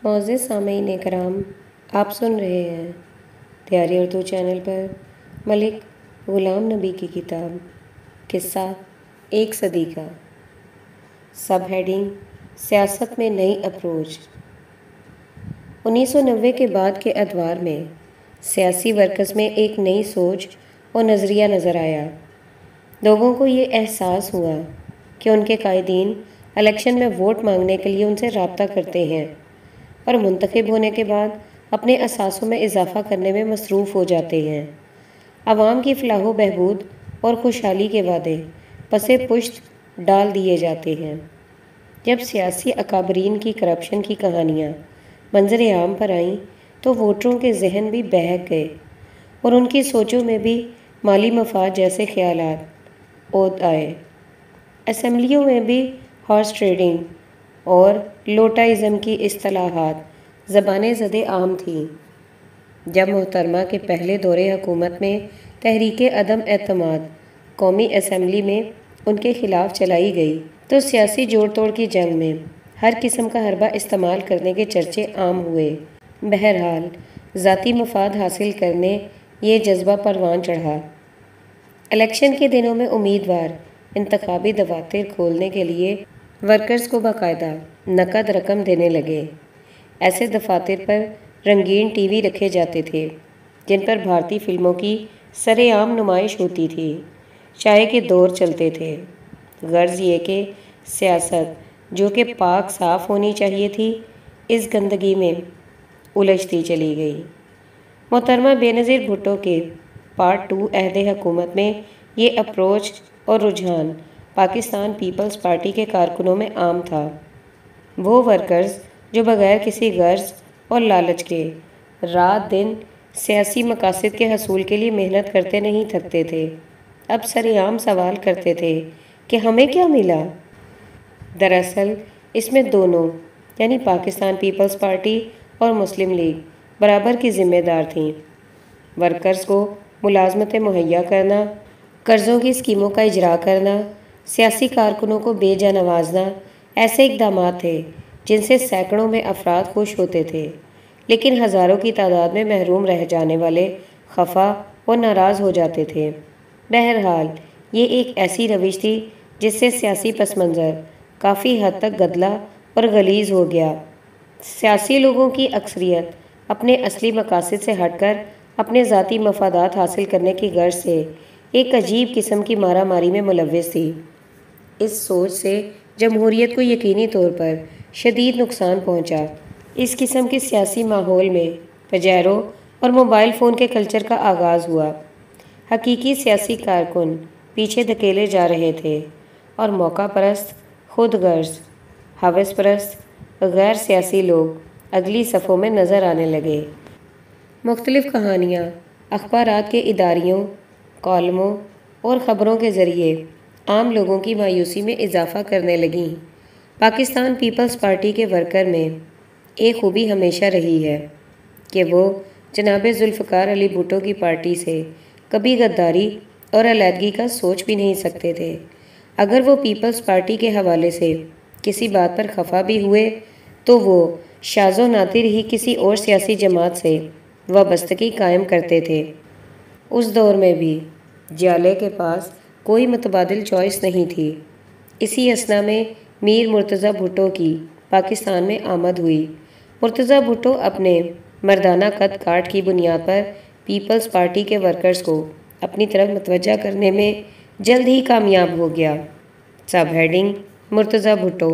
معزز سامعین کرام، آپ سن رہے ہیں دیاری اردو چینل پر ملک غلام نبی کی کتاب قصہ ایک صدی کا، سب ہیڈنگ سیاست میں نئی اپروچ۔ 1990 کے بعد کے ادوار میں سیاسی ورکس میں ایک نئی سوچ اور نظریہ نظر آیا۔ لوگوں کو یہ احساس ہوا کہ ان کے قائدین الیکشن میں ووٹ مانگنے کے لیے ان سے رابطہ کرتے ہیں اور منتخب ہونے کے بعد اپنے اثاثوں میں اضافہ کرنے میں مصروف ہو جاتے ہیں۔ عوام کی فلاح و بہبود اور خوشحالی کے وعدے پس پشت ڈال دیے جاتے ہیں۔ جب سیاسی اکابرین کی کرپشن کی کہانیاں منظر عام پر آئیں تو ووٹروں کے ذہن بھی بہک گئے اور ان کی سوچوں میں بھی مالی مفاد جیسے خیالات اود آئے۔ اسمبلیوں میں بھی ہارس ٹریڈنگ اور لوٹائزم کی اصطلاحات زبانِ زد عام تھیں۔ جب محترمہ کے پہلے دور حکومت میں تحریک عدم اعتماد قومی اسمبلی میں ان کے خلاف چلائی گئی تو سیاسی جوڑ توڑ کی جنگ میں ہر قسم کا حربہ استعمال کرنے کے چرچے عام ہوئے۔ بہرحال ذاتی مفاد حاصل کرنے یہ جذبہ پروان چڑھا۔ الیکشن کے دنوں میں امیدوار انتخابی دفاتر کھولنے کے لیے ورکرز کو باقاعدہ نقد رقم دینے لگے۔ ایسے دفاتر پر رنگین ٹی وی رکھے جاتے تھے جن پر بھارتی فلموں کی سرعام نمائش ہوتی تھی۔ چائے کے دور چلتے تھے۔ غرض یہ کہ سیاست جو کہ پاک صاف ہونی چاہیے تھی اس گندگی میں الجھتی چلی گئی۔ محترمہ بینظیر بھٹو کے پارٹ 2 عہد حکومت میں یہ اپروچ اور رجحان پاکستان پیپلز پارٹی کے کارکنوں میں عام تھا۔ وہ ورکرز جو بغیر کسی غرض اور لالچ کے رات دن سیاسی مقاصد کے حصول کے لیے محنت کرتے نہیں تھکتے تھے، اب سرعام سوال کرتے تھے کہ ہمیں کیا ملا؟ دراصل اس میں دونوں یعنی پاکستان پیپلز پارٹی اور مسلم لیگ برابر کی ذمہ دار تھیں۔ ورکرز کو ملازمتیں مہیا کرنا، قرضوں کی اسکیموں کا اجرا کرنا، سیاسی کارکنوں کو بے جا نوازنا ایسے اقدامات تھے جن سے سینکڑوں میں افراد خوش ہوتے تھے، لیکن ہزاروں کی تعداد میں محروم رہ جانے والے خفا اور ناراض ہو جاتے تھے۔ بہرحال یہ ایک ایسی روش تھی جس سے سیاسی پس منظر کافی حد تک گدلا اور غلیظ ہو گیا۔ سیاسی لوگوں کی اکثریت اپنے اصلی مقاصد سے ہٹ کر اپنے ذاتی مفادات حاصل کرنے کی غرض سے ایک عجیب قسم کی مارا ماری میں ملوث تھی۔ اس سوچ سے جمہوریت کو یقینی طور پر شدید نقصان پہنچا۔ اس قسم کے سیاسی ماحول میں پجیرو اور موبائل فون کے کلچر کا آغاز ہوا۔ حقیقی سیاسی کارکن پیچھے دھکیلے جا رہے تھے اور موقع پرست، خود غرض، ہوس پرست غیر سیاسی لوگ اگلی صفوں میں نظر آنے لگے۔ مختلف کہانیاں اخبارات کے اداریوں، کالموں اور خبروں کے ذریعے عام لوگوں کی مایوسی میں اضافہ کرنے لگیں۔ پاکستان پیپلز پارٹی کے ورکر میں ایک خوبی ہمیشہ رہی ہے کہ وہ جناب ذوالفقار علی بھٹو کی پارٹی سے کبھی غداری اور علیحدگی کا سوچ بھی نہیں سکتے تھے۔ اگر وہ پیپلز پارٹی کے حوالے سے کسی بات پر خفا بھی ہوئے تو وہ شاذ و نادر ہی کسی اور سیاسی جماعت سے وابستگی قائم کرتے تھے۔ اس دور میں بھی جیالے کے پاس کوئی متبادل چوائس نہیں تھی۔ اسی اثنا میں میر مرتضیٰ بھٹو کی پاکستان میں آمد ہوئی۔ مرتضیٰ بھٹو اپنے مردانہ قد کاٹ کی بنیاد پر پیپلز پارٹی کے ورکرز کو اپنی طرف متوجہ کرنے میں جلد ہی کامیاب ہو گیا۔ Sub heading Murtaza Bhutto.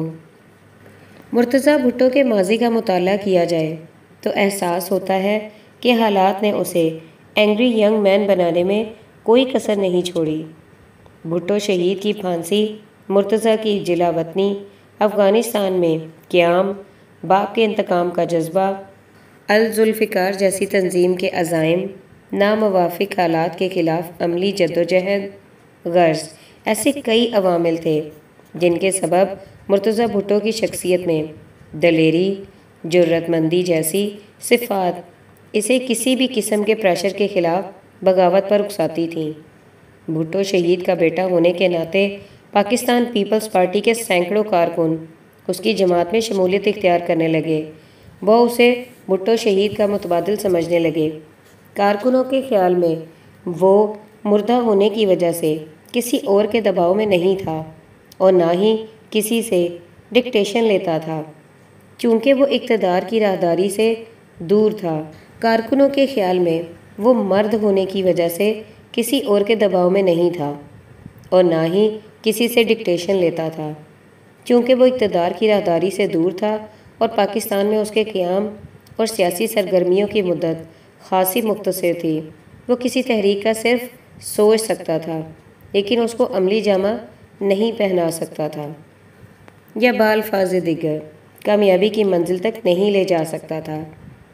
مرتضیٰ بھٹو کے ماضی کا مطالعہ کیا جائے تو احساس ہوتا ہے کہ حالات نے اسے اینگری ینگ مین بنانے میں کوئی کسر نہیں چھوڑی۔ بھٹو شہید کی پھانسی، مرتضیٰ کی جلا وطنی، افغانستان میں قیام، باپ کے انتقام کا جذبہ، الذوالفقار جیسی تنظیم کے عزائم، ناموافق حالات کے خلاف عملی جدوجہد، غرض ایسے کئی عوامل تھے جن کے سبب مرتضیٰ بھٹو کی شخصیت میں دلیری، جرأت مندی جیسی صفات اسے کسی بھی قسم کے پریشر کے خلاف بغاوت پر اکساتی تھیں۔ بھٹو شہید کا بیٹا ہونے کے ناطے پاکستان پیپلز پارٹی کے سینکڑوں کارکن اس کی جماعت میں شمولیت اختیار کرنے لگے وہ اسے بھٹو شہید کا متبادل سمجھنے لگے۔ کارکنوں کے خیال میں وہ مردہ ہونے کی وجہ سے کسی اور کے دباؤ میں نہیں تھا اور نہ ہی کسی سے ڈکٹیشن لیتا تھا، چونکہ وہ اقتدار کی راہداری سے دور تھا۔ کارکنوں کے خیال میں وہ مرد ہونے کی وجہ سے کسی اور کے دباؤ میں نہیں تھا اور نہ ہی کسی سے ڈکٹیشن لیتا تھا، چونکہ وہ اقتدار کی راہداری سے دور تھا اور پاکستان میں اس کے قیام اور سیاسی سرگرمیوں کی مدت خاصی مختصر تھی۔ وہ کسی تحریک کا صرف سوچ سکتا تھا لیکن اس کو عملی جامہ نہیں پہنا سکتا تھا یا بالفاظ دیگر کامیابی کی منزل تک نہیں لے جا سکتا تھا۔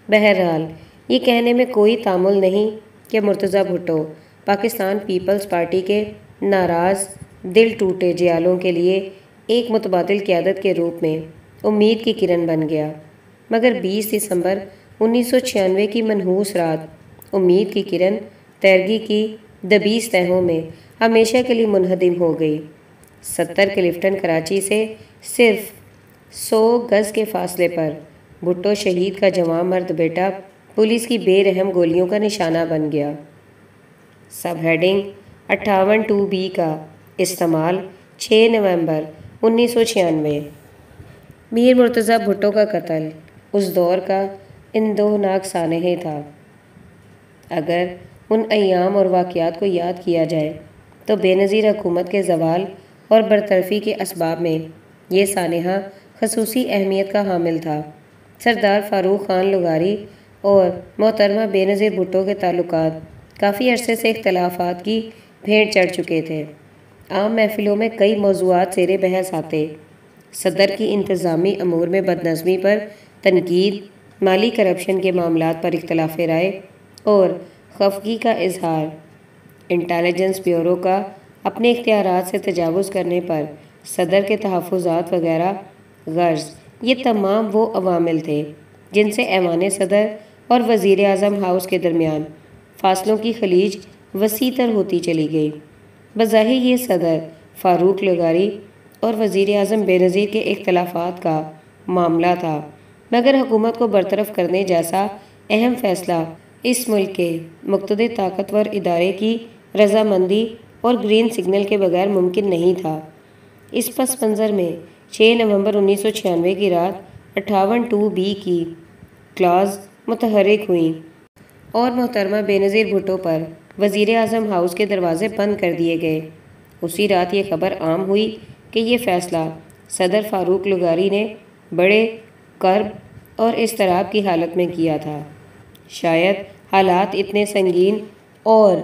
بہرحال یہ کہنے میں کوئی تعمل نہیں کہ مرتضیٰ بھٹو پاکستان پیپلز پارٹی کے ناراض دل ٹوٹے جیالوں کے لیے ایک متبادل قیادت کے روپ میں امید کی کرن بن گیا، مگر 20 دسمبر 1996 کی منحوس رات امید کی کرن تیرگی کی دبیس تہوں میں ہمیشہ کے لیے منہدم ہو گئی۔ 70 کلفٹن کراچی سے صرف 100 گز کے فاصلے پر بھٹو شہید کا جوان مرد بیٹا پولیس کی بے رحم گولیوں کا نشانہ بن گیا۔ سب ہیڈنگ 58(2)B کا استعمال 6 نومبر 1996۔ میر مرتضیٰ بھٹو کا قتل اس دور کا اندوہناک سانحہ تھا۔ اگر ان ایام اور واقعات کو یاد کیا جائے تو بے نظیر حکومت کے زوال اور برطرفی کے اسباب میں یہ سانحہ خصوصی اہمیت کا حامل تھا۔ سردار فاروق خان لغاری اور محترمہ بے نظیر بھٹو کے تعلقات کافی عرصے سے اختلافات کی بھیڑ چڑھ چکے تھے۔ عام محفلوں میں کئی موضوعات زیر بحث آتے: صدر کی انتظامی امور میں بدنظمی پر تنقید، مالی کرپشن کے معاملات پر اختلاف رائے اور خفگی کا اظہار، انٹیلیجنس بیورو کا اپنے اختیارات سے تجاوز کرنے پر صدر کے تحفظات وغیرہ۔ غرض یہ تمام وہ عوامل تھے جن سے ایوان صدر اور وزیر اعظم ہاؤس کے درمیان فاصلوں کی خلیج وسیع تر ہوتی چلی گئی۔ بظاہر یہ صدر فاروق لغاری اور وزیر اعظم بے نظیر کے اختلافات کا معاملہ تھا، مگر حکومت کو برطرف کرنے جیسا اہم فیصلہ اس ملک کے مقتدر طاقتور ادارے کی رضامندی اور گرین سگنل کے بغیر ممکن نہیں تھا۔ اس پس منظر میں 6 نومبر 1996 کی رات 58(2)B کی کلاز متحرک ہوئیں اور محترمہ بے نظیر بھٹو پر وزیر اعظم ہاؤس کے دروازے بند کر دیے گئے۔ اسی رات یہ خبر عام ہوئی کہ یہ فیصلہ صدر فاروق لغاری نے بڑے کرب اور اضطراب کی حالت میں کیا تھا۔ شاید حالات اتنے سنگین اور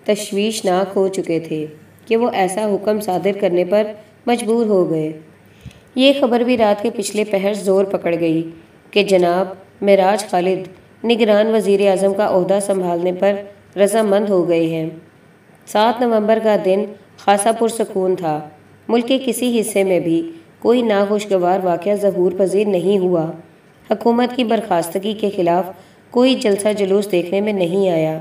تشویشناک ہو چکے تھے کہ وہ ایسا حکم صادر کرنے پر مجبور ہو گئے۔ یہ خبر بھی رات کے پچھلے پہر زور پکڑ گئی کہ جناب معراج خالد نگران وزیر اعظم کا عہدہ سنبھالنے پر رضامند ہو گئے ہیں۔ 7 نومبر کا دن خاصا پرسکون تھا۔ ملک کے کسی حصے میں بھی کوئی ناخوشگوار واقعہ ظہور پذیر نہیں ہوا۔ حکومت کی برخاستگی کے خلاف کوئی جلسہ جلوس دیکھنے میں نہیں آیا۔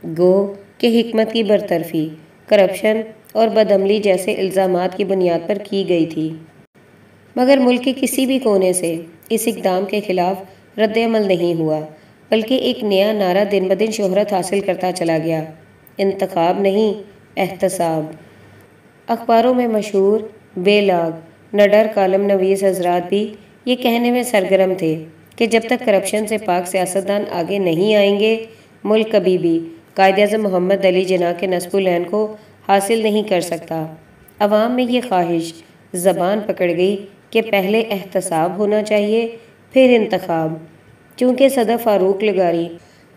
گو کہ حکمت کی برطرفی کرپشن اور بدعملی جیسے الزامات کی بنیاد پر کی گئی تھی، مگر ملک کے کسی بھی کونے سے اس اقدام کے خلاف رد عمل نہیں ہوا، بلکہ ایک نیا نعرہ دن بدن شہرت حاصل کرتا چلا گیا: انتخاب نہیں، احتساب۔ اخباروں میں مشہور بے لاگ نڈر کالم نویس حضرات بھی یہ کہنے میں سرگرم تھے کہ جب تک کرپشن سے پاک سیاستدان آگے نہیں آئیں گے، ملک کبھی بھی قائد اعظم محمد علی جناح کے نصب العین کو حاصل نہیں کر سکتا۔ عوام میں یہ خواہش زبان پکڑ گئی کہ پہلے احتساب ہونا چاہیے، پھر انتخاب۔ چونکہ صدر فاروق لغاری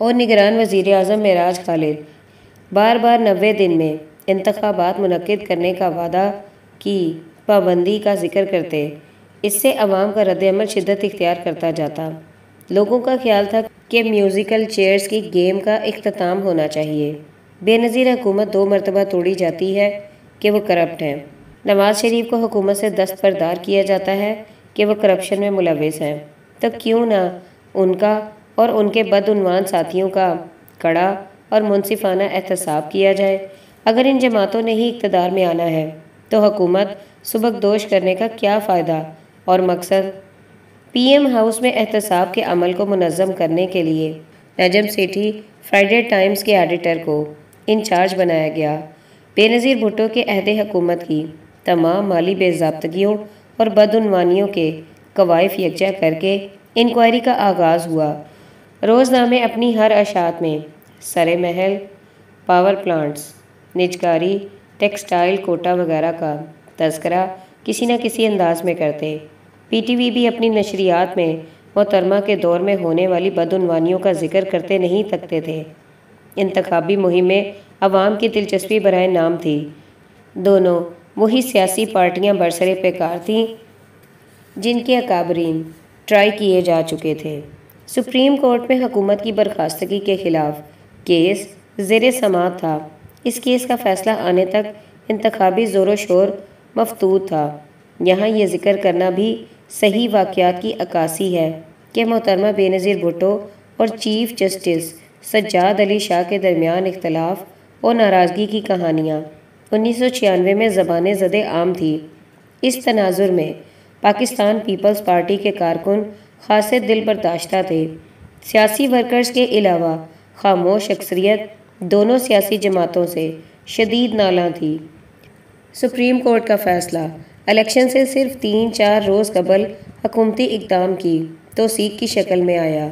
اور نگران وزیر اعظم معراج خالد بار بار 90 دن میں انتخابات منعقد کرنے کا وعدہ کی پابندی کا ذکر کرتے، اس سے عوام کا رد عمل شدت اختیار کرتا جاتا۔ لوگوں کا خیال تھا کہ میوزیکل چیئرز کی گیم کا اختتام ہونا چاہیے۔ بے نظیر حکومت 2 مرتبہ توڑی جاتی ہے کہ وہ کرپٹ ہیں۔ نواز شریف کو حکومت سے دستبردار کیا جاتا ہے کہ وہ کرپشن میں ملوث ہیں، تو کیوں نہ ان کا اور ان کے بدعنوان ساتھیوں کا کڑا اور منصفانہ احتساب کیا جائے۔ اگر ان جماعتوں نے ہی اقتدار میں آنا ہے تو حکومت سبکدوش کرنے کا کیا فائدہ اور مقصد؟ پی ایم ہاؤس میں احتساب کے عمل کو منظم کرنے کے لیے نجم سیٹھی فرائیڈے ٹائمز کے ایڈیٹر کو انچارج بنایا گیا۔ بے نظیر بھٹو کے عہد حکومت کی تمام مالی بے ضابطگیوں اور بدعنوانیوں کے کوائف یکجا کر کے انکوائری کا آغاز ہوا۔ روزنامے اپنی ہر اشاعت میں سرے محل، پاور پلانٹس، نجکاری، ٹیکسٹائل کوٹا وغیرہ کا تذکرہ کسی نہ کسی انداز میں کرتے۔ پی ٹی وی بھی اپنی نشریات میں محترمہ کے دور میں ہونے والی بدعنوانیوں کا ذکر کرتے نہیں تھکتے تھے۔ انتخابی مہم میں عوام کی دلچسپی برائے نام تھی۔ دونوں وہی سیاسی پارٹیاں برسر پیکار تھیں جن کے اکابرین ٹرائی کیے جا چکے تھے۔ سپریم کورٹ میں حکومت کی برخاستگی کے خلاف کیس زیر سماعت تھا۔ اس کیس کا فیصلہ آنے تک انتخابی زور و شور مفتوح تھا۔ یہاں یہ ذکر کرنا بھی صحیح واقعات کی عکاسی ہے کہ محترمہ بے نظیر بھٹو اور چیف جسٹس سجاد علی شاہ کے درمیان اختلاف اور ناراضگی کی کہانیاں 1996 میں زبان زد عام تھی۔ اس تناظر میں پاکستان پیپلز پارٹی کے کارکن خاصے دل برداشتہ تھے۔ سیاسی ورکرز کے علاوہ خاموش اکثریت دونوں سیاسی جماعتوں سے شدید نالاں تھی۔ سپریم کورٹ کا فیصلہ الیکشن سے صرف 3-4 روز قبل حکومتی اقدام کی توثیق کی شکل میں آیا۔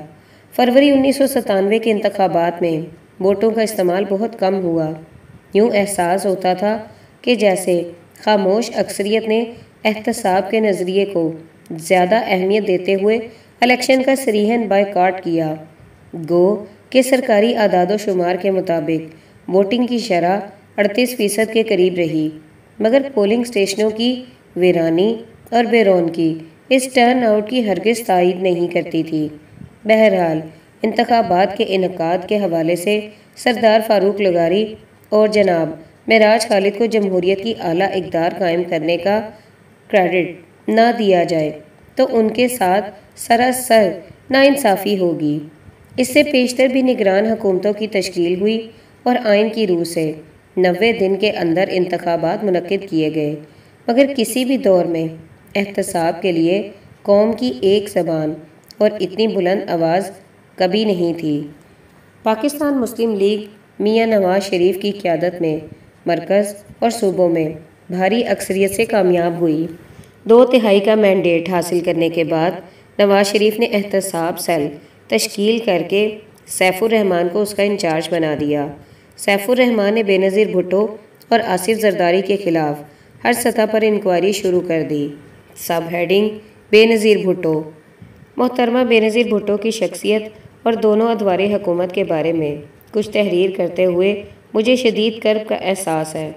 فروری 1997 کے انتخابات میں ووٹوں کا استعمال بہت کم ہوا۔ یوں احساس ہوتا تھا کہ جیسے خاموش اکثریت نے احتساب کے نظریے کو زیادہ اہمیت دیتے ہوئے الیکشن کا صریحاً بائیکاٹ کیا۔ گو کہ سرکاری اعداد و شمار کے مطابق ووٹنگ کی شرح 38% کے قریب رہی، مگر پولنگ اسٹیشنوں کی ویرانی اور بے رونقی اس ٹرن آؤٹ کی ہرگز تائید نہیں کرتی تھی۔ بہرحال انتخابات کے انعقاد کے حوالے سے سردار فاروق لغاری اور جناب معراج خالد کو جمہوریت کی اعلیٰ اقدار قائم کرنے کا کریڈٹ نہ دیا جائے تو ان کے ساتھ سراسر ناانصافی ہوگی۔ اس سے پیشتر بھی نگران حکومتوں کی تشکیل ہوئی اور آئین کی روح سے 90 دن کے اندر انتخابات منعقد کیے گئے، مگر کسی بھی دور میں احتساب کے لیے قوم کی ایک زبان اور اتنی بلند آواز کبھی نہیں تھی۔ پاکستان مسلم لیگ میاں نواز شریف کی قیادت میں مرکز اور صوبوں میں بھاری اکثریت سے کامیاب ہوئی۔ 2/3 کا مینڈیٹ حاصل کرنے کے بعد نواز شریف نے احتساب سیل تشکیل کر کے سیف الرحمان کو اس کا انچارج بنا دیا۔ سیف الرحمان نے بے نظیر بھٹو اور آصف زرداری کے خلاف ہر سطح پر انکوائری شروع کر دی۔ سب ہیڈنگ بے نظیر بھٹو۔ محترمہ بے نظیر بھٹو کی شخصیت اور دونوں ادوار حکومت کے بارے میں کچھ تحریر کرتے ہوئے مجھے شدید کرب کا احساس ہے۔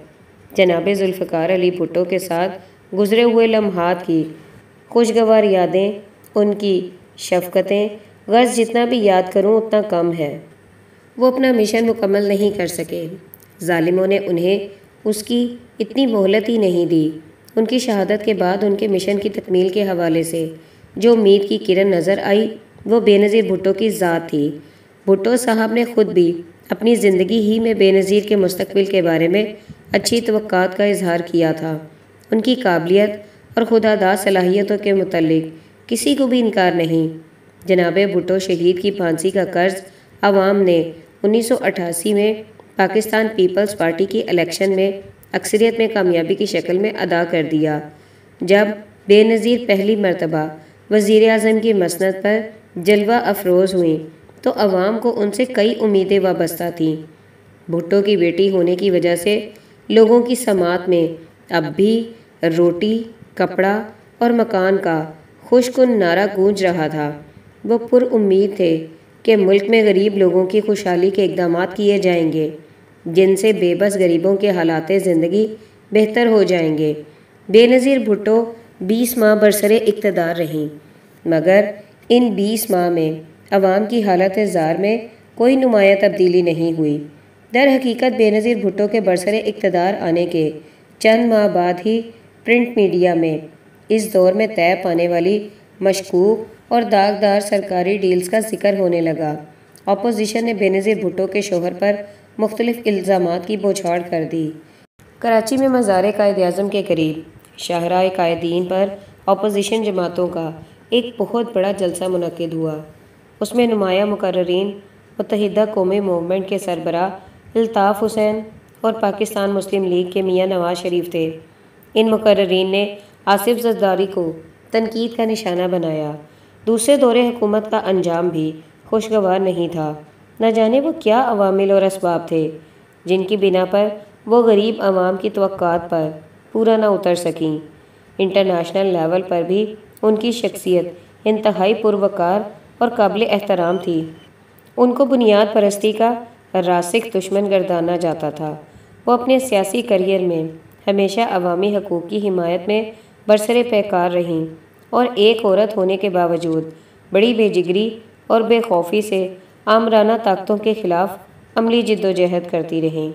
جناب ذوالفقار علی بھٹو کے ساتھ گزرے ہوئے لمحات کی خوشگوار یادیں، ان کی شفقتیں غرض جتنا بھی یاد کروں اتنا کم ہے۔ وہ اپنا مشن مکمل نہیں کر سکے۔ ظالموں نے انہیں اس کی اتنی مہلت ہی نہیں دی۔ ان کی شہادت کے بعد ان کے مشن کی تکمیل کے حوالے سے جو امید کی کرن نظر آئی وہ بے نظیر بھٹو کی ذات تھی۔ بھٹو صاحب نے خود بھی اپنی زندگی ہی میں بے نظیر کے مستقبل کے بارے میں اچھی توقعات کا اظہار کیا تھا۔ ان کی قابلیت اور خودآگاہ صلاحیتوں کے متعلق کسی کو بھی انکار نہیں۔ جناب بھٹو شہید کی پھانسی کا قرض عوام نے 1988 میں پاکستان پیپلز پارٹی کی الیکشن میں اکثریت میں کامیابی کی شکل میں ادا کر دیا۔ جب بے نظیر پہلی مرتبہ وزیر اعظم کی مسند پر جلوہ افروز ہوئیں تو عوام کو ان سے کئی امیدیں وابستہ تھیں۔ بھٹو کی بیٹی ہونے کی وجہ سے لوگوں کی سماعت میں اب بھی روٹی، کپڑا اور مکان کا خوش کن نعرہ گونج رہا تھا۔ وہ پر امید تھے کہ ملک میں غریب لوگوں کی خوشحالی کے اقدامات کیے جائیں گے جن سے بے بس غریبوں کے حالات زندگی بہتر ہو جائیں گے۔ بے نظیر بھٹو 20 ماہ برسر اقتدار رہیں، مگر ان 20 ماہ میں عوام کی حالت زار میں کوئی نمایاں تبدیلی نہیں ہوئی۔ در حقیقت بے نظیر بھٹو کے برسر اقتدار آنے کے چند ماہ بعد ہی پرنٹ میڈیا میں اس دور میں طے پانے والی مشکوک اور داغدار سرکاری ڈیلز کا ذکر ہونے لگا۔ اپوزیشن نے بے نظیر بھٹو کے شوہر پر مختلف الزامات کی بوچھاڑ کر دی۔ کراچی میں مزار قائد اعظم کے قریب شاہراہ قائدین پر اپوزیشن جماعتوں کا ایک بہت بڑا جلسہ منعقد ہوا۔ اس میں نمایاں مقررین متحدہ قومی موومنٹ کے سربراہ الطاف حسین اور پاکستان مسلم لیگ کے میاں نواز شریف تھے۔ ان مقررین نے آصف زرداری کو تنقید کا نشانہ بنایا۔ دوسرے دور حکومت کا انجام بھی خوشگوار نہیں تھا۔ نہ جانے وہ کیا عوامل اور اسباب تھے جن کی بنا پر وہ غریب عوام کی توقعات پر پورا نہ اتر سکیں۔ انٹرنیشنل لیول پر بھی ان کی شخصیت انتہائی پروقار اور قابل احترام تھی۔ ان کو بنیاد پرستی کا راسخ دشمن گردانا جاتا تھا۔ وہ اپنے سیاسی کیریئر میں ہمیشہ عوامی حقوق کی حمایت میں برسر پیکار رہیں اور ایک عورت ہونے کے باوجود بڑی بے جگری اور بے خوفی سے آمرانہ طاقتوں کے خلاف عملی جدوجہد کرتی رہیں۔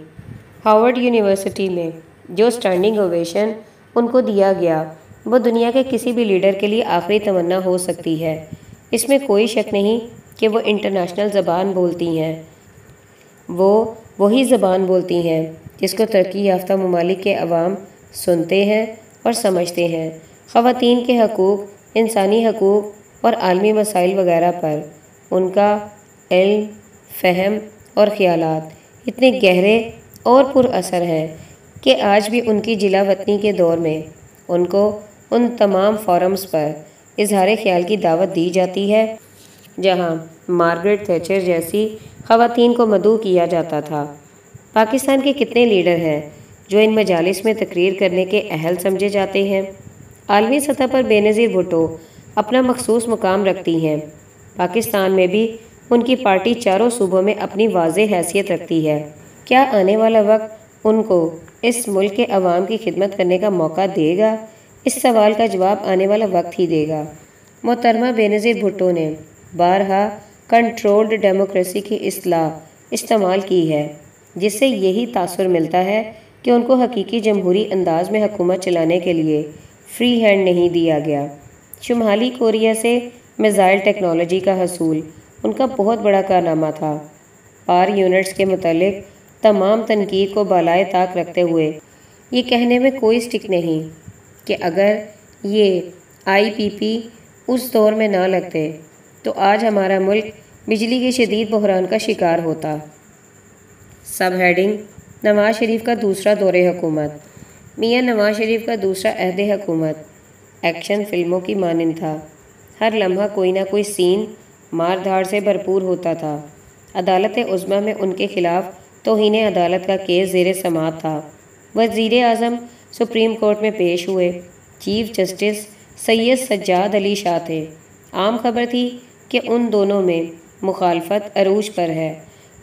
ہارورڈ یونیورسٹی میں جو اسٹینڈنگ اوویشن ان کو دیا گیا وہ دنیا کے کسی بھی لیڈر کے لیے آخری تمنا ہو سکتی ہے۔ اس میں کوئی شک نہیں کہ وہ انٹرنیشنل زبان بولتی ہیں۔ وہ وہی زبان بولتی ہیں جس کو ترقی یافتہ ممالک کے عوام سنتے ہیں اور سمجھتے ہیں۔ خواتین کے حقوق، انسانی حقوق اور عالمی مسائل وغیرہ پر ان کا علم، فہم اور خیالات اتنے گہرے اور پر اثر ہیں کہ آج بھی ان کی جلا وطنی کے دور میں ان کو ان تمام فورمز پر اظہار خیال کی دعوت دی جاتی ہے جہاں مارگریٹ تھیچر جیسی خواتین کو مدعو کیا جاتا تھا۔ پاکستان کے کتنے لیڈر ہیں جو ان مجالس میں تقریر کرنے کے اہل سمجھے جاتے ہیں؟ عالمی سطح پر بے نظیر بھٹو اپنا مخصوص مقام رکھتی ہیں۔ پاکستان میں بھی ان کی پارٹی چاروں صوبوں میں اپنی واضح حیثیت رکھتی ہے۔ کیا آنے والا وقت ان کو اس ملک کے عوام کی خدمت کرنے کا موقع دے گا؟ اس سوال کا جواب آنے والا وقت ہی دے گا۔ محترمہ بے نظیر بھٹو نے بارہا کنٹرولڈ ڈیموکریسی کی اصطلاح استعمال کی ہے، جس سے یہی تاثر ملتا ہے کہ ان کو حقیقی جمہوری انداز میں حکومت چلانے کے لیے فری ہینڈ نہیں دیا گیا۔ شمالی کوریا سے میزائل ٹیکنالوجی کا حصول ان کا بہت بڑا کارنامہ تھا۔ پار یونٹس کے متعلق تمام تنقید کو بالائے طاق رکھتے ہوئے یہ کہنے میں کوئی اسٹک نہیں کہ اگر یہ IPP اس دور میں نہ لگتے تو آج ہمارا ملک بجلی کے شدید بحران کا شکار ہوتا۔ سب ہیڈنگ: نواز شریف کا دوسرا دور حکومت۔ میاں نواز شریف کا دوسرا عہد حکومت ایکشن فلموں کی مانند تھا۔ ہر لمحہ کوئی نہ کوئی سین مار دھاڑ سے بھرپور ہوتا تھا۔ عدالت عظمیٰ میں ان کے خلاف توہین عدالت کا کیس زیر سماعت تھا۔ وزیر اعظم سپریم کورٹ میں پیش ہوئے۔ چیف جسٹس سید سجاد علی شاہ تھے۔ عام خبر تھی کہ ان دونوں میں مخالفت عروج پر ہے۔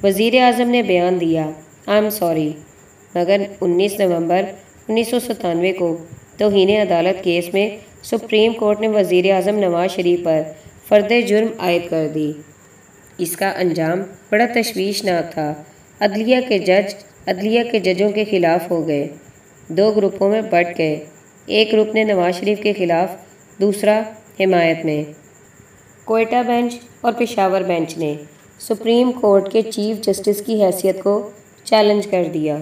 وزیر اعظم نے بیان دیا، "آئی ایم سوری"، مگر 19 نومبر 1997 کو توہین عدالت کیس میں سپریم کورٹ نے وزیر اعظم نواز شریف پر فرد جرم عائد کر دی۔ اس کا انجام بڑا تشویشناک تھا۔ عدلیہ کے ججوں کے خلاف ہو گئے، دو گروپوں میں بٹ گئے۔ ایک گروپ نے نواز شریف کے خلاف، دوسرا حمایت میں۔ کوئٹہ بینچ اور پشاور بینچ نے سپریم کورٹ کے چیف جسٹس کی حیثیت کو چیلنج کر دیا۔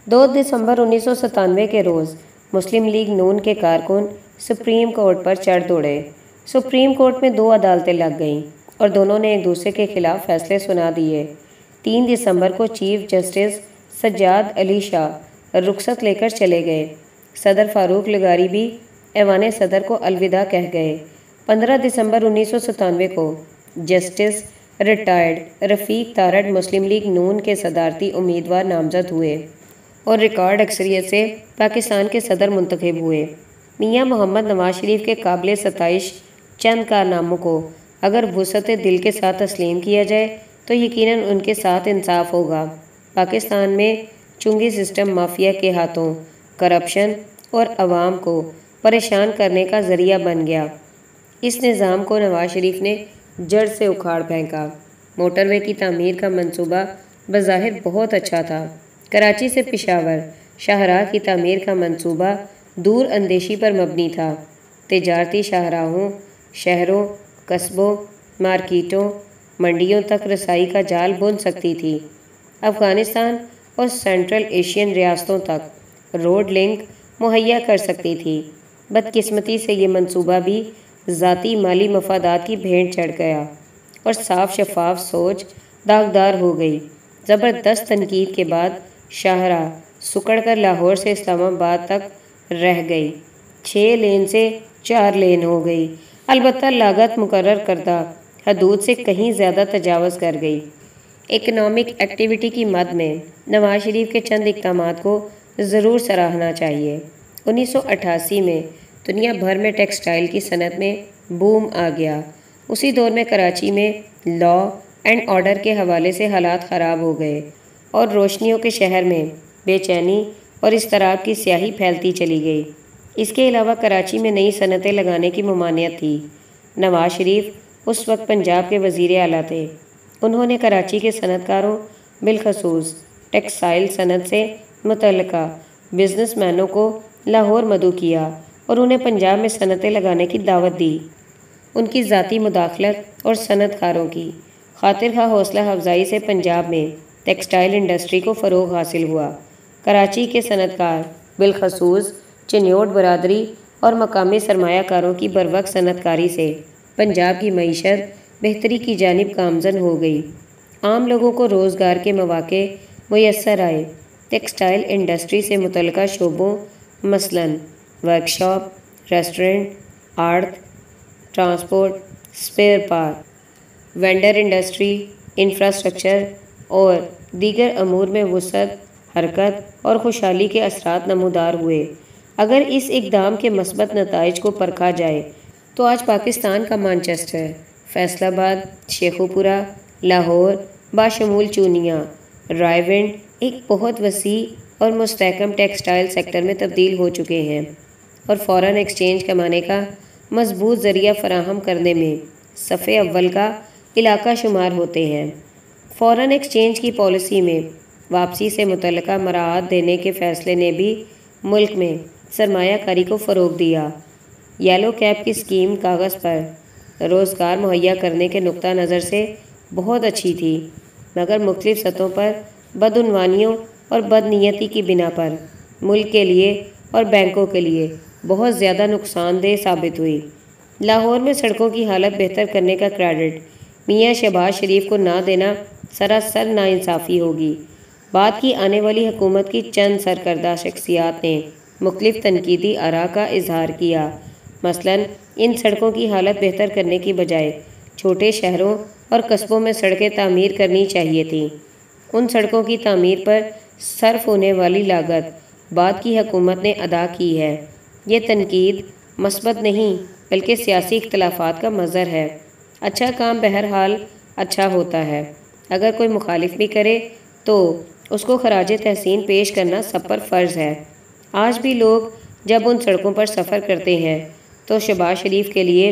2 دسمبر 1997 کے روز مسلم لیگ نون کے کارکن سپریم کورٹ پر چڑھ دوڑے۔ سپریم کورٹ میں 2 عدالتیں لگ گئیں اور دونوں نے ایک دوسرے کے خلاف فیصلے سنا دیے۔ 3 دسمبر کو چیف جسٹس سجاد علی شاہ رخصت لے کر چلے گئے۔ صدر فاروق لغاری بھی ایوان صدر کو الوداع کہہ گئے۔ 15 دسمبر 1997 کو جسٹس ریٹائرڈ رفیق تارڑ مسلم لیگ نون کے صدارتی امیدوار نامزد ہوئے اور ریکارڈ اکثریت سے پاکستان کے صدر منتخب ہوئے۔ میاں محمد نواز شریف کے قابل ستائش چند کارناموں کو اگر وسعت دل کے ساتھ تسلیم کیا جائے تو یقیناً ان کے ساتھ انصاف ہوگا۔ پاکستان میں چنگی سسٹم مافیا کے ہاتھوں کرپشن اور عوام کو پریشان کرنے کا ذریعہ بن گیا۔ اس نظام کو نواز شریف نے جڑ سے اکھاڑ پھینکا۔ موٹر وے کی تعمیر کا منصوبہ بظاہر بہت اچھا تھا۔ کراچی سے پشاور شاہراہ کی تعمیر کا منصوبہ دور اندیشی پر مبنی تھا۔ تجارتی شاہراہوں، شہروں، قصبوں، مارکیٹوں، منڈیوں تک رسائی کا جال بن سکتی تھی۔ افغانستان اور سینٹرل ایشین ریاستوں تک روڈ لنک مہیا کر سکتی تھی۔ بدقسمتی سے یہ منصوبہ بھی ذاتی مالی مفادات کی بھینٹ چڑھ گیا اور صاف شفاف سوچ داغدار ہو گئی۔ زبردست تنقید کے بعد شاہراہ سکڑ کر لاہور سے اسلام آباد تک رہ گئی، 6 لین سے 4 لین ہو گئی، البتہ لاگت مقرر کردہ حدود سے کہیں زیادہ تجاوز کر گئی۔ اکنامک ایکٹیویٹی کی مد میں نواز شریف کے چند اقدامات کو ضرور سراہنا چاہیے۔ 1988 میں دنیا بھر میں ٹیکسٹائل کی صنعت میں بوم آ گیا۔ اسی دور میں کراچی میں لا اینڈ آرڈر کے حوالے سے حالات خراب ہو گئے اور روشنیوں کے شہر میں بے چینی اور اضطراب کی سیاہی پھیلتی چلی گئی۔ اس کے علاوہ کراچی میں نئی صنعتیں لگانے کی ممانعت تھی۔ نواز شریف اس وقت پنجاب کے وزیر اعلیٰ تھے۔ انہوں نے کراچی کے صنعت کاروں، بالخصوص ٹیکسٹائل صنعت سے متعلقہ بزنس مینوں کو لاہور مدعو کیا اور انہیں پنجاب میں صنعتیں لگانے کی دعوت دی۔ ان کی ذاتی مداخلت اور صنعت کاروں کی خاطر خواہ حوصلہ افزائی سے پنجاب میں ٹیکسٹائل انڈسٹری کو فروغ حاصل ہوا۔ کراچی کے صنعت کار، بالخصوص چنیوٹ برادری اور مقامی سرمایہ کاروں کی بروقت صنعت کاری سے پنجاب کی معیشت بہتری کی جانب گامزن ہو گئی۔ عام لوگوں کو روزگار کے مواقع میسر آئے۔ ٹیکسٹائل انڈسٹری سے متعلقہ شعبوں مثلاً ورکشاپ، ریسٹورنٹ، آڑت، transport, spare part, vendor industry, infrastructure اور دیگر امور میں وسعت، حرکت اور خوشحالی کے اثرات نمودار ہوئے۔ اگر اس اقدام کے مثبت نتائج کو پرکھا جائے تو آج پاکستان کا مانچسٹر، فیصل آباد، شیخوپورہ، لاہور باشمول چونیا، رائے ونڈ ایک بہت وسیع اور مستحکم ٹیکسٹائل سیکٹر میں تبدیل ہو چکے ہیں اور فارن ایکسچینج کمانے کا مضبوط ذریعہ فراہم کرنے میں صفِ اول کا علاقہ شمار ہوتے ہیں۔ فارن ایکسچینج کی پالیسی میں واپسی سے متعلقہ مراعات دینے کے فیصلے نے بھی ملک میں سرمایہ کاری کو فروغ دیا۔ یلو کیپ کی اسکیم کاغذ پر روزگار مہیا کرنے کے نقطہ نظر سے بہت اچھی تھی، مگر مختلف سطحوں پر بدعنوانیوں اور بدنیتی کی بنا پر ملک کے لیے اور بینکوں کے لیے بہت زیادہ نقصان دہ ثابت ہوئی۔ لاہور میں سڑکوں کی حالت بہتر کرنے کا کریڈٹ میاں شہباز شریف کو نہ دینا سراسر ناانصافی ہوگی۔ بعد کی آنے والی حکومت کی چند سرکردہ شخصیات نے مختلف تنقیدی آراء کا اظہار کیا۔ مثلاً ان سڑکوں کی حالت بہتر کرنے کی بجائے چھوٹے شہروں اور قصبوں میں سڑکیں تعمیر کرنی چاہیے تھیں۔ ان سڑکوں کی تعمیر پر صرف ہونے والی لاگت بعد کی حکومت نے ادا کی ہے۔ یہ تنقید مثبت نہیں بلکہ سیاسی اختلافات کا مظہر ہے۔ اچھا کام بہرحال اچھا ہوتا ہے، اگر کوئی مخالف بھی کرے تو اس کو خراج تحسین پیش کرنا سب پر فرض ہے۔ آج بھی لوگ جب ان سڑکوں پر سفر کرتے ہیں تو شہباز شریف کے لیے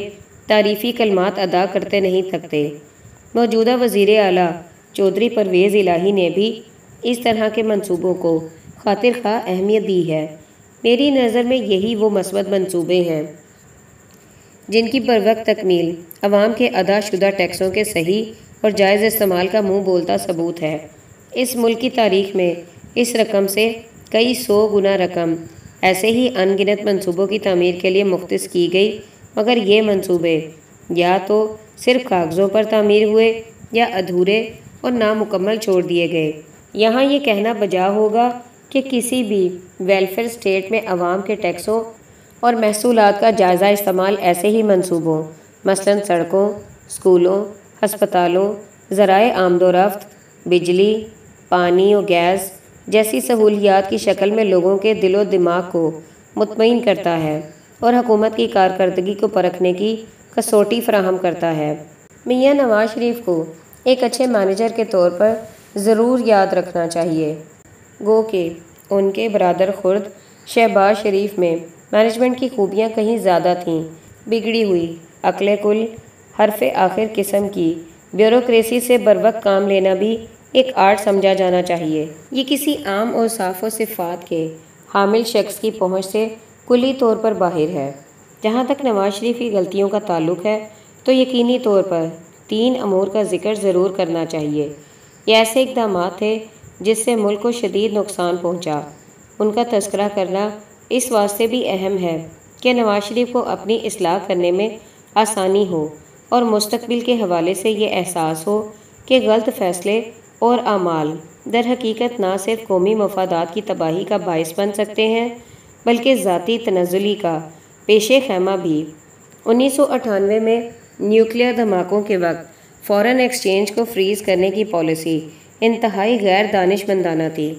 تعریفی کلمات ادا کرتے نہیں تھکتے۔ موجودہ وزیر اعلیٰ چودھری پرویز الہی نے بھی اس طرح کے منصوبوں کو خاطر خواہ اہمیت دی ہے۔ میری نظر میں یہی وہ مثبت منصوبے ہیں جن کی بروقت تکمیل عوام کے ادا شدہ ٹیکسوں کے صحیح اور جائز استعمال کا منہ بولتا ثبوت ہے۔ اس ملک کی تاریخ میں اس رقم سے کئی 100 گنا رقم ایسے ہی ان گنت منصوبوں کی تعمیر کے لیے مختص کی گئی، مگر یہ منصوبے یا تو صرف کاغذوں پر تعمیر ہوئے یا ادھورے اور نامکمل چھوڑ دیے گئے۔ یہاں یہ کہنا بجا ہوگا کہ کسی بھی ویلفیئر اسٹیٹ میں عوام کے ٹیکسوں اور محصولات کا جائزہ استعمال ایسے ہی منصوبوں مثلاً سڑکوں، اسکولوں، ہسپتالوں، ذرائع آمد و رفت، بجلی، پانی و گیس جیسی سہولیات کی شکل میں لوگوں کے دل و دماغ کو مطمئن کرتا ہے اور حکومت کی کارکردگی کو پرکھنے کی کسوٹی فراہم کرتا ہے۔ میاں نواز شریف کو ایک اچھے مینیجر کے طور پر ضرور یاد رکھنا چاہیے، گو کہ ان کے برادر خورد شہباز شریف میں مینجمنٹ کی خوبیاں کہیں زیادہ تھیں۔ بگڑی ہوئی عقل کل، حرف آخر قسم کی بیوروکریسی سے بروقت کام لینا بھی ایک آرٹ سمجھا جانا چاہیے۔ یہ کسی عام اور صاف و صفات کے حامل شخص کی پہنچ سے کلی طور پر باہر ہے۔ جہاں تک نواز شریف کی غلطیوں کا تعلق ہے تو یقینی طور پر 3 امور کا ذکر ضرور کرنا چاہیے۔ یہ ایسے اقدامات تھے جس سے ملک کو شدید نقصان پہنچا۔ ان کا تذکرہ کرنا اس واسطے بھی اہم ہے کہ نواز شریف کو اپنی اصلاح کرنے میں آسانی ہو اور مستقبل کے حوالے سے یہ احساس ہو کہ غلط فیصلے اور اعمال در حقیقت نہ صرف قومی مفادات کی تباہی کا باعث بن سکتے ہیں بلکہ ذاتی تنزلی کا پیش خیمہ بھی۔ 1998 میں نیوکلیئر دھماکوں کے وقت فورن ایکسچینج کو فریز کرنے کی پالیسی انتہائی غیر دانش مندانہ تھی۔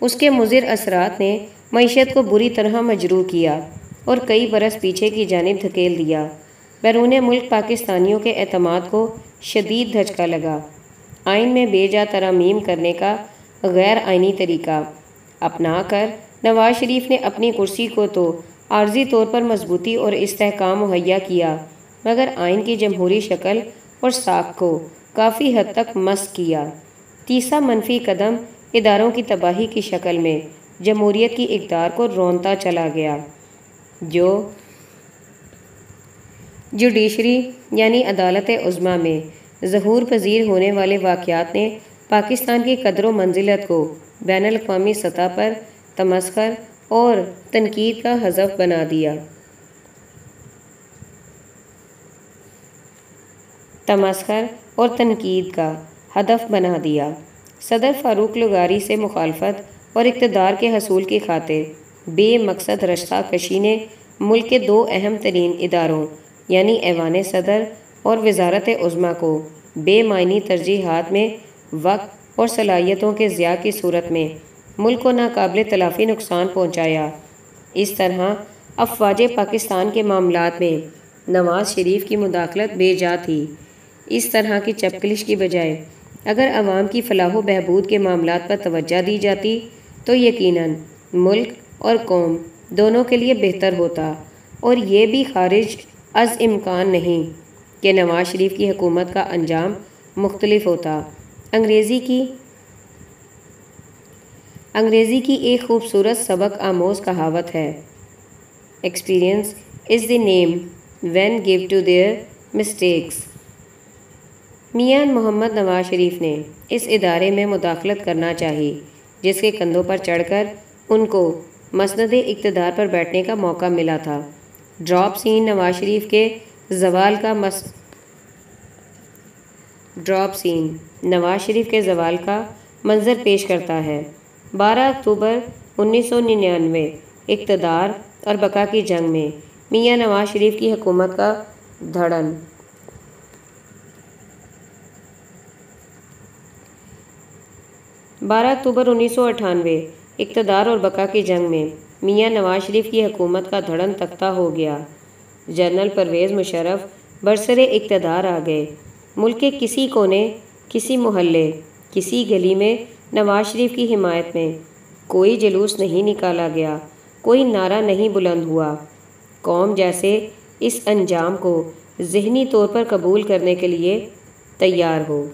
اس کے مضر اثرات نے معیشت کو بری طرح مجروح کیا اور کئی برس پیچھے کی جانب دھکیل دیا۔ بیرون ملک پاکستانیوں کے اعتماد کو شدید دھچکا لگا۔ آئین میں بے جا ترامیم کرنے کا غیر آئینی طریقہ اپنا کر نواز شریف نے اپنی کرسی کو تو عارضی طور پر مضبوطی اور استحکام مہیا کیا مگر آئین کی جمہوری شکل اور ساکھ کو کافی حد تک مسخ کیا۔ تیسرا منفی قدم اداروں کی تباہی کی شکل میں جمہوریت کی اقدار کو رونتا چلا گیا۔ جو جوڈیشری یعنی عدالت عظمیٰ میں ظہور پذیر ہونے والے واقعات نے پاکستان کی قدر و منزلت کو بین الاقوامی سطح پر تمسخر اور تنقید کا ہدف بنا دیا۔ صدر فاروق لغاری سے مخالفت اور اقتدار کے حصول کی خاطر بے مقصد رشتہ کشی نے ملک کے دو اہم ترین اداروں یعنی ایوان صدر اور وزارت عظمیٰ کو بے معنی ترجیحات میں وقت اور صلاحیتوں کے ضیاع کی صورت میں ملک کو ناقابل تلافی نقصان پہنچایا۔ اس طرح افواج پاکستان کے معاملات میں نواز شریف کی مداخلت بے جا تھی۔ اس طرح کی چپکلش کی بجائے اگر عوام کی فلاح و بہبود کے معاملات پر توجہ دی جاتی تو یقیناً ملک اور قوم دونوں کے لیے بہتر ہوتا، اور یہ بھی خارج از امکان نہیں کہ نواز شریف کی حکومت کا انجام مختلف ہوتا۔ انگریزی کی ایک خوبصورت سبق آموز کہاوت ہے، experience is the name when give to their mistakes. میاں محمد نواز شریف نے اس ادارے میں مداخلت کرنا چاہی جس کے کندھوں پر چڑھ کر ان کو مسند اقتدار پر بیٹھنے کا موقع ملا تھا۔ ڈراپ سین نواز شریف کے زوال کا منظر پیش کرتا ہے۔ 12 اکتوبر 1999 اقتدار اور بقا کی جنگ میں میاں نواز شریف کی حکومت کا دھڑن 12 اکتوبر 1998 اقتدار اور بقا کی جنگ میں میاں نواز شریف کی حکومت کا دھڑن تختہ ہو گیا۔ جنرل پرویز مشرف برسر اقتدار آ گئے۔ ملک کے کسی کونے، کسی محلے، کسی گلی میں نواز شریف کی حمایت میں کوئی جلوس نہیں نکالا گیا، کوئی نعرہ نہیں بلند ہوا۔ قوم جیسے اس انجام کو ذہنی طور پر قبول کرنے کے لیے تیار ہو۔